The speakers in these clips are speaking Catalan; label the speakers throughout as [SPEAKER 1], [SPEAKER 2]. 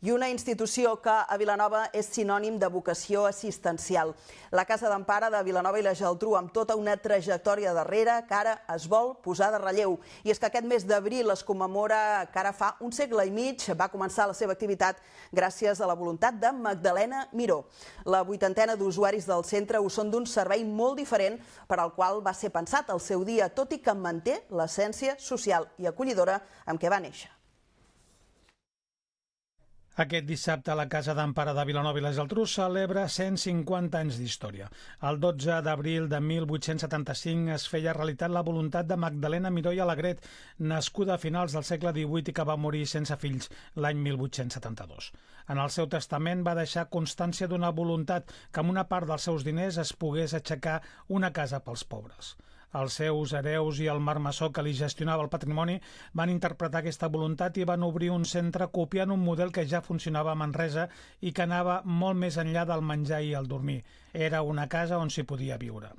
[SPEAKER 1] i una institució que a Vilanova és sinònim de vocació assistencial. La Casa d'Empara de Vilanova i la Geltrú, amb tota una trajectòria darrere que ara es vol posar de relleu. I és que aquest mes d'abril es commemora que ara fa un segle i mig va començar la seva activitat gràcies a la voluntat de Magdalena Miró. La vuitantena d'usuaris del centre ho són d'un servei molt diferent per al qual va ser pensat al seu dia, tot i que manté l'essència social i acollidora amb què va néixer.
[SPEAKER 2] Aquest dissabte la Casa d'Empara de Vilanova i la Geltrú celebra 150 anys d'història. El 12 d'abril de 1875 es feia realitat la voluntat de Magdalena Miró i Alegret, nascuda a finals del segle XVIII i que va morir sense fills l'any 1872. En el seu testament va deixar constància d'una voluntat que amb una part dels seus diners es pogués aixecar una casa pels pobres. Els seus hereus i el marmessor que li gestionava el patrimoni van interpretar aquesta voluntat i van obrir un centre copiant un model que ja funcionava a Manresa i que anava molt més enllà del menjar i el dormir. Era una casa on s'hi podia viure.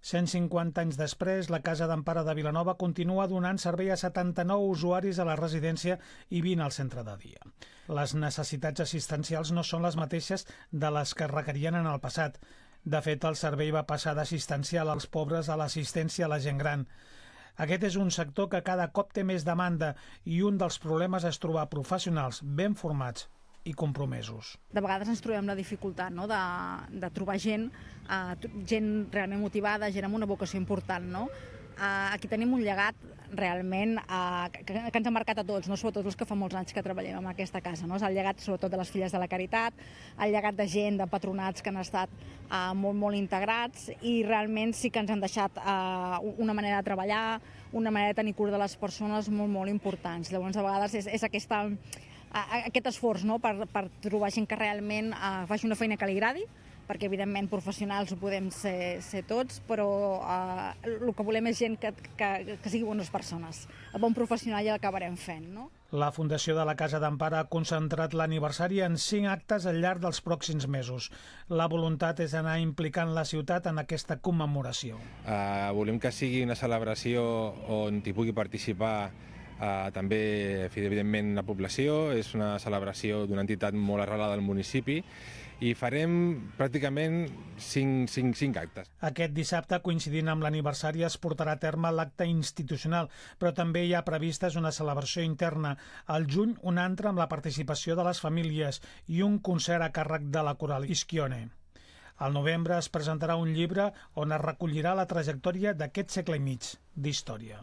[SPEAKER 2] 150 anys després, la Casa d'Empara de Vilanova continua donant servei a 79 usuaris a la residència i 20 al centre de dia. Les necessitats assistencials no són les mateixes de les que requerien en el passat. De fet, el servei va passar d'assistencial als pobres a l'assistència a la gent gran. Aquest és un sector que cada cop té més demanda i un dels problemes és trobar professionals ben formats i compromesos.
[SPEAKER 3] De vegades ens trobem la dificultat, no?, de trobar gent realment motivada, gent amb una vocació important, no? Aquí tenim un llegat realment que ens ha marcat a tots, no? Sobretot els que fa molts anys que treballem en aquesta casa, no? És el llegat sobretot de les Filles de la Caritat, el llegat de gent, de patronats que han estat molt integrats i realment sí que ens han deixat una manera de treballar, una manera de tenir cura de les persones molt importants. Llavors, a vegades és aquest esforç, no?, per trobar gent que realment faci una feina que li agradi, perquè evidentment professionals ho podem ser tots, però el que volem és gent que sigui bones persones. El bon professional ja l'acabarem fent, no?
[SPEAKER 2] La Fundació de la Casa d'Empara ha concentrat l'aniversari en 5 actes al llarg dels pròxims mesos. La voluntat és anar implicant la ciutat en aquesta commemoració.
[SPEAKER 4] Volem que sigui una celebració on hi pugui participar també, evidentment, la població. És una celebració d'una entitat molt arrelada al municipi i farem pràcticament 5 actes.
[SPEAKER 2] Aquest dissabte, coincidint amb l'aniversari, es portarà a terme l'acte institucional, però també hi ha previstes una celebració interna. Al juny, un altre amb la participació de les famílies i un concert a càrrec de la coral Ischione. Al novembre es presentarà un llibre on es recollirà la trajectòria d'aquest segle i mig d'història.